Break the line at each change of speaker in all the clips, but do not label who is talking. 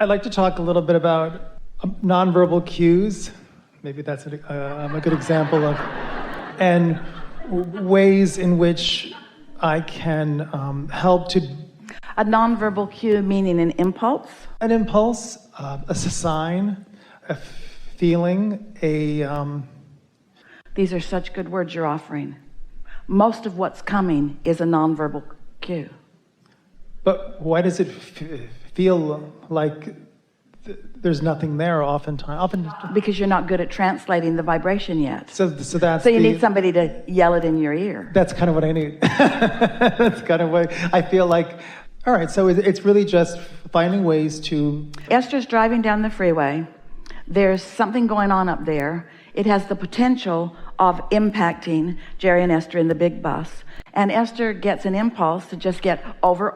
I'd like to talk a little bit about nonverbal cues. Maybe that's a good example of, and ways in which I can help to...
A nonverbal cue meaning an impulse?
An impulse, a sign, a feeling,
These are such good words you're offering. Most of what's coming is a nonverbal cue.
But why does it feel like there's nothing there oftentimes?
Because you're not good at translating the vibration yet.
So
you need somebody to yell it in your ear.
That's kind of what I need. That's kind of what I feel like. All right, so it's really just finding ways to...
Esther's driving down the freeway. There's something going on up there. It has the potential of impacting Jerry and Esther in the big bus. And Esther gets an impulse to just get over.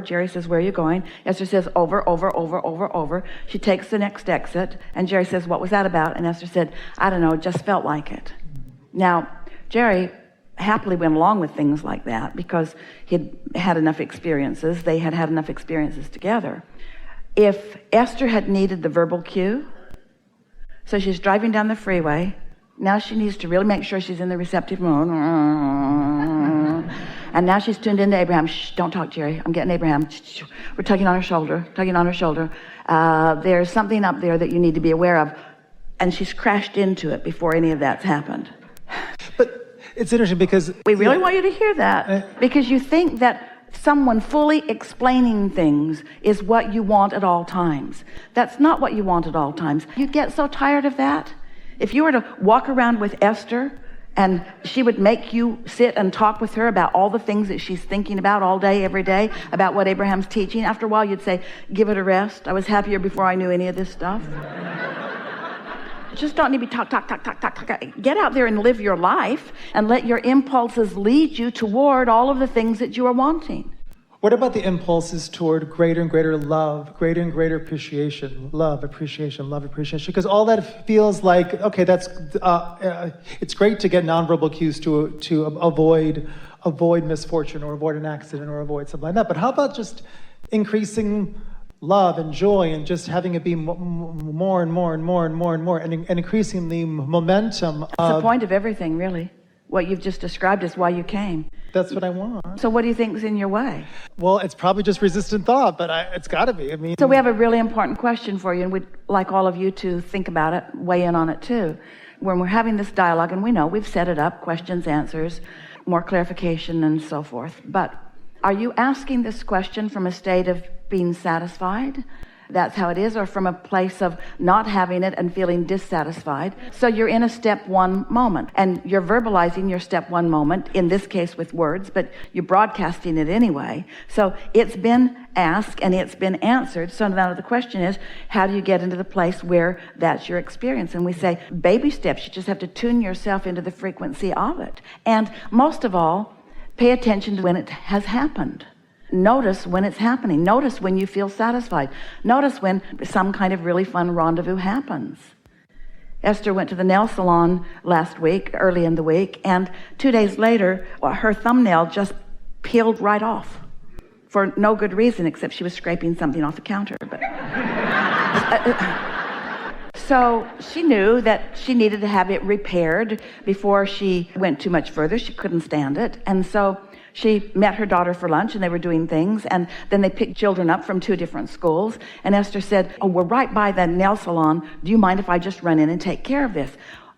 Jerry says, where are you going? Esther says, over. She takes the next exit. And Jerry says, what was that about? And Esther said, I don't know, it just felt like it. Now, Jerry happily went along with things like that because he'd had enough experiences. They had had enough experiences together. If Esther had needed the verbal cue, so she's driving down the freeway. Now she needs to really make sure she's in the receptive mode. And now she's tuned into Abraham. Shh, don't talk, Jerry. I'm getting Abraham. Shh, we're tugging on her shoulder. There's something up there that you need to be aware of. And she's crashed into it before any of that's happened.
But it's interesting because...
We really want you to hear that. Because you think that someone fully explaining things is what you want at all times. That's not what you want at all times. You get so tired of that. If you were to walk around with Esther and she would make you sit and talk with her about all the things that she's thinking about all day, every day, about what Abraham's teaching, after a while you'd say, give it a rest. I was happier before I knew any of this stuff. Just don't need to be talk. Get out there and live your life and let your impulses lead you toward all of the things that you are wanting.
What about the impulses toward greater and greater love, greater and greater appreciation, love appreciation? Because all that feels like, okay, that's it's great to get nonverbal cues to avoid misfortune or avoid an accident or avoid something like that. But how about just increasing love and joy and just having it be more and increasing the momentum?
That's the point of everything, really. What you've just described is why you came.
That's what I want.
So what do you think is in your way?
Well, it's probably just resistant thought, but it's got to be. I mean,
so we have a really important question for you, and we'd like all of you to think about it, weigh in on it too. When we're having this dialogue, and we know we've set it up, questions, answers, more clarification, and so forth. But are you asking this question from a state of being satisfied? That's how it is, or from a place of not having it and feeling dissatisfied. So you're in a step one moment, and you're verbalizing your step one moment, in this case with words, but you're broadcasting it anyway. So it's been asked and it's been answered. So now the question is, how do you get into the place where that's your experience? And we say, baby steps. You just have to tune yourself into the frequency of it. And most of all, pay attention to when it has happened. Notice when it's happening. Notice when you feel satisfied. Notice when some kind of really fun rendezvous happens. Esther went to the nail salon last week, early in the week, and 2 days later, her thumbnail just peeled right off for no good reason except she was scraping something off the counter. But so she knew that she needed to have it repaired before she went too much further. She couldn't stand it. And so she met her daughter for lunch, and they were doing things, and then they picked children up from 2 different schools, and Esther said, oh, we're right by the nail salon. Do you mind if I just run in and take care of this?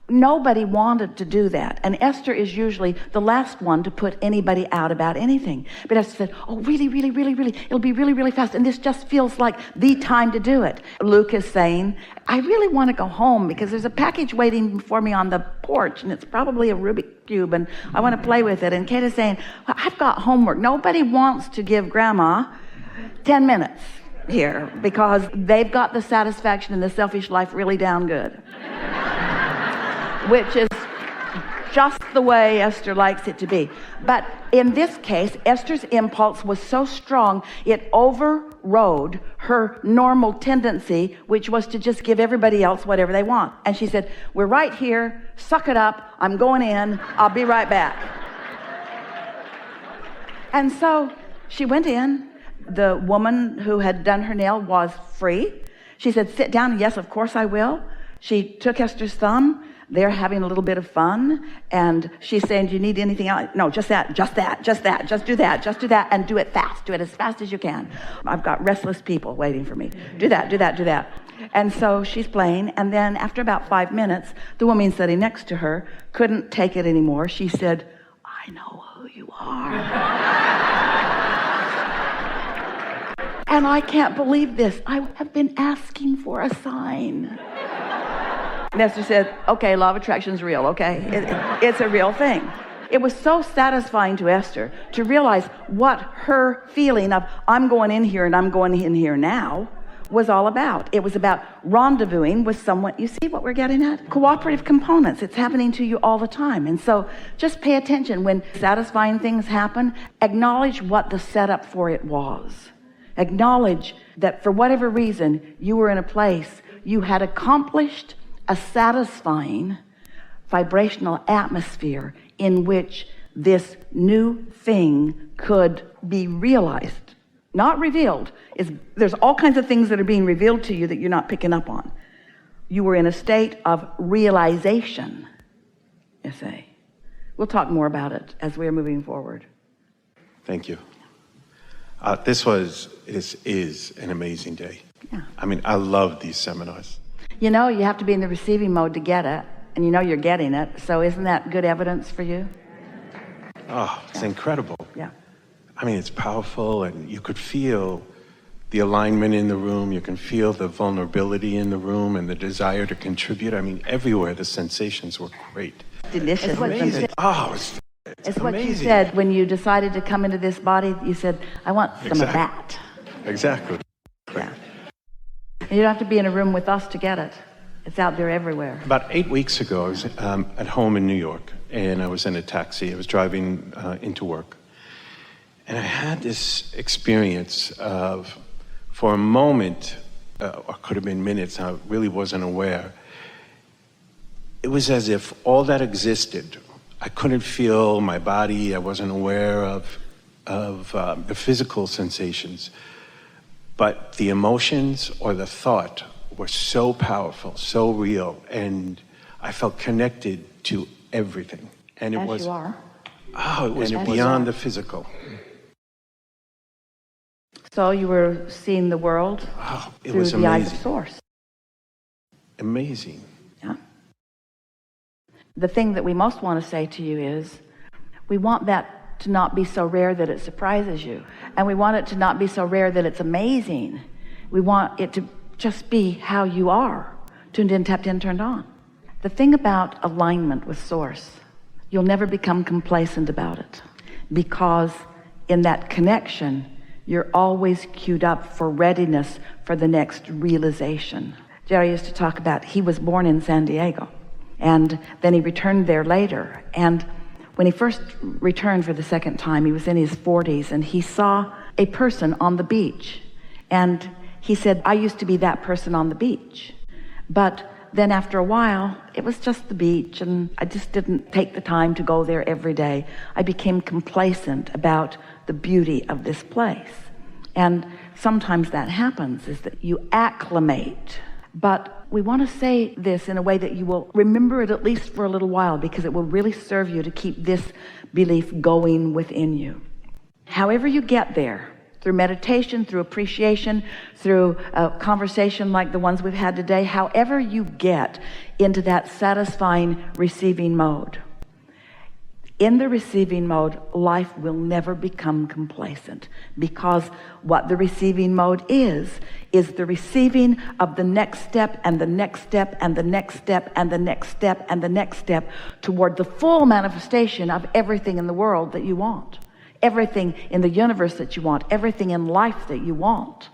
Nobody wanted to do that, and Esther is usually the last one to put anybody out about anything. But Esther said, oh, really, it'll be really fast, and this just feels like the time to do it. Luke is saying, I really want to go home because there's a package waiting for me on the porch, and it's probably a Rubik's Cube, and I want to play with it. And Kate is saying, well, I've got homework. Nobody wants to give Grandma 10 minutes here because they've got the satisfaction in the selfish life really down good. Which is just the way Esther likes it to be. But in this case, Esther's impulse was so strong, it overrode her normal tendency, which was to just give everybody else whatever they want. And she said, we're right here, suck it up, I'm going in, I'll be right back. And so she went in. the woman who had done her nail was free. She said, sit down. Yes, of course I will. She took Esther's thumb. They're having a little bit of fun. And she's saying, do you need anything else? No, just that, just that, just that, just do that, just do that, and do it fast. Do it as fast as you can. I've got restless people waiting for me. Do that, do that, do that. And so she's playing. And then after about 5 minutes, the woman sitting next to her couldn't take it anymore. She said, I know who you are. And I can't believe this. I have been asking for a sign. And Esther said, okay, law of attraction is real, okay? It's a real thing. It was so satisfying to Esther to realize what her feeling of I'm going in here and I'm going in here now was all about. It was about rendezvousing with someone. You see what we're getting at? Cooperative components. It's happening to you all the time. And so just pay attention. When satisfying things happen, acknowledge what the setup for it was. Acknowledge that for whatever reason, you were in a place you had accomplished a satisfying vibrational atmosphere in which this new thing could be realized, not revealed. There's all kinds of things that are being revealed to you that you're not picking up on. You were in a state of realization, you say. We'll talk more about it as we're moving forward.
Thank you. This is an amazing day.
Yeah.
I mean, I love these seminars.
You know, you have to be in the receiving mode to get it, and you know you're getting it. So isn't that good evidence for you?
Oh, it's incredible.
Yeah.
I mean, it's powerful, and you could feel the alignment in the room. You can feel the vulnerability in the room and the desire to contribute. I mean, everywhere the sensations were great.
Delicious.
Amazing. Oh,
It's what
amazing.
you said when you decided to come into this body. You said, I want some of that.
Exactly.
Yeah. And you don't have to be in a room with us to get it. It's out there everywhere.
About 8 weeks ago, I was at home in New York, and I was in a taxi. I was driving into work. And I had this experience of, for a moment, or could have been minutes, I really wasn't aware. It was as if all that existed. I couldn't feel my body. I wasn't aware of the physical sensations. But the emotions or the thought were so powerful, so real, and I felt connected to everything. And it was,
you are.
Oh, it was
As
beyond
you
the physical.
So you were seeing the world
Oh, it
through
was
the eyes of
amazing.
Source.
Amazing.
Yeah. The thing that we most want to say to you is, we want that to not be so rare that it surprises you. And we want it to not be so rare that it's amazing. We want it to just be how you are, tuned in, tapped in, turned on. The thing about alignment with Source, you'll never become complacent about it, because in that connection, you're always queued up for readiness for the next realization. Jerry used to talk about, he was born in San Diego, and then he returned there later. And when he first returned for the second time, he was in his 40s, and he saw a person on the beach. And he said, I used to be that person on the beach. But then after a while, it was just the beach, and I just didn't take the time to go there every day. I became complacent about the beauty of this place. And sometimes that happens, is that you acclimate. But we want to say this in a way that you will remember it at least for a little while, because it will really serve you to keep this belief going within you. However you get there, through meditation, through appreciation, through a conversation like the ones we've had today, however you get into that satisfying receiving mode, in the receiving mode, life will never become complacent, because what the receiving mode is the receiving of the next step and the next step and the next step and the next step and the next step toward the full manifestation of everything in the world that you want, everything in the universe that you want, everything in life that you want.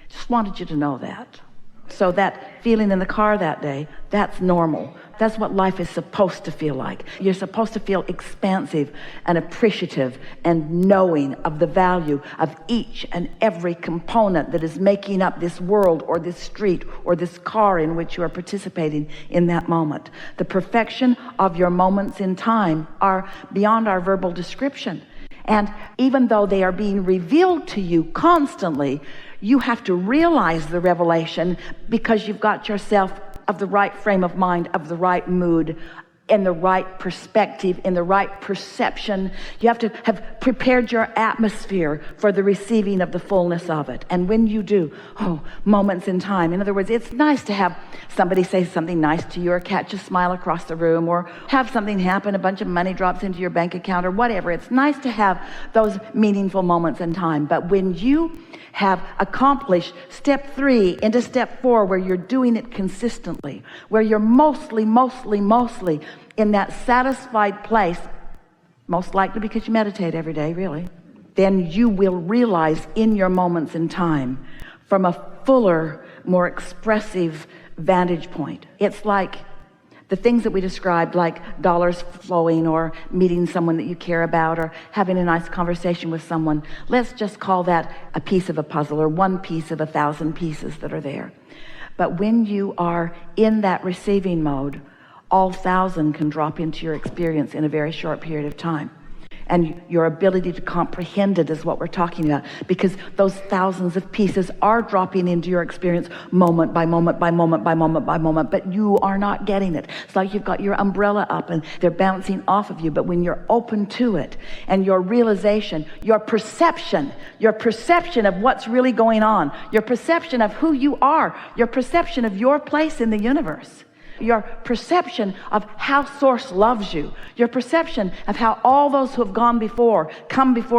Just wanted you to know that. So that feeling in the car that day, that's normal. That's what life is supposed to feel like. You're supposed to feel expansive and appreciative and knowing of the value of each and every component that is making up this world or this street or this car in which you are participating in that moment. The perfection of your moments in time are beyond our verbal description. And even though they are being revealed to you constantly, you have to realize the revelation because you've got yourself of the right frame of mind, of the right mood, in the right perspective, in the right perception. You have to have prepared your atmosphere for the receiving of the fullness of it. And when you do, moments in time. In other words, it's nice to have somebody say something nice to you, or catch a smile across the room, or have something happen, a bunch of money drops into your bank account, or whatever. It's nice to have those meaningful moments in time. But when you have accomplished step 3 into step 4, where you're doing it consistently, where you're mostly in that satisfied place, most likely because you meditate every day, really, then you will realize in your moments in time from a fuller, more expressive vantage point. It's like the things that we described, like dollars flowing, or meeting someone that you care about, or having a nice conversation with someone. Let's just call that a piece of a puzzle, or one piece of 1,000 pieces that are there. But when you are in that receiving mode, all 1,000 can drop into your experience in a very short period of time. And your ability to comprehend it is what we're talking about, because those thousands of pieces are dropping into your experience moment by moment by moment by moment by moment, but you are not getting it. It's like you've got your umbrella up and they're bouncing off of you. But when you're open to it, and your realization, your perception of what's really going on, your perception of who you are, your perception of your place in the universe, your perception of how Source loves you, your perception of how all those who have come before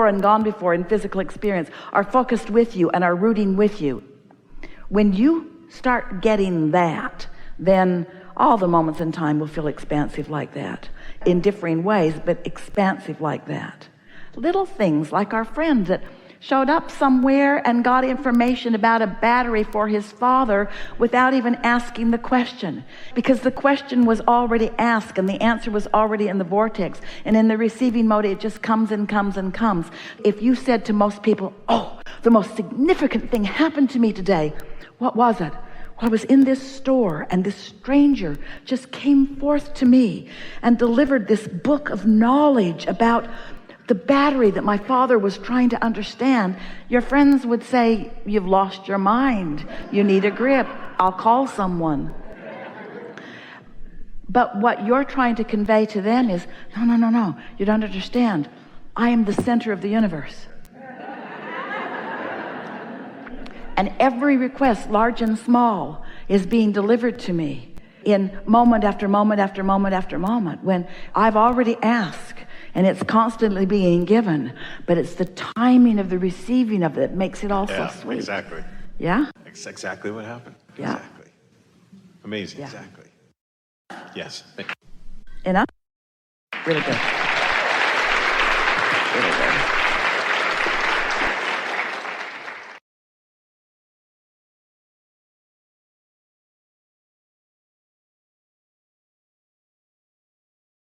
and gone before in physical experience are focused with you and are rooting with you. When you start getting that, then all the moments in time will feel expansive like that, in differing ways, but expansive like that. Little things like our friend that showed up somewhere and got information about a battery for his father without even asking the question, because the question was already asked and the answer was already in the vortex. And in the receiving mode, it just comes and comes and comes. If you said to most people, the most significant thing happened to me today, what was it? Well, I was in this store and this stranger just came forth to me and delivered this book of knowledge about the battery that my father was trying to understand. Your friends would say, you've lost your mind. You need a grip. I'll call someone. But what you're trying to convey to them is, no. You don't understand. I am the center of the universe. And every request, large and small, is being delivered to me in moment after moment after moment after moment, when I've already asked. And it's constantly being given, but it's the timing of the receiving of it that makes it all so sweet.
Exactly.
Yeah?
That's exactly what happened.
Yeah.
Exactly. Amazing.
Yeah.
Exactly. Yes.
Enough? Really good. Really good.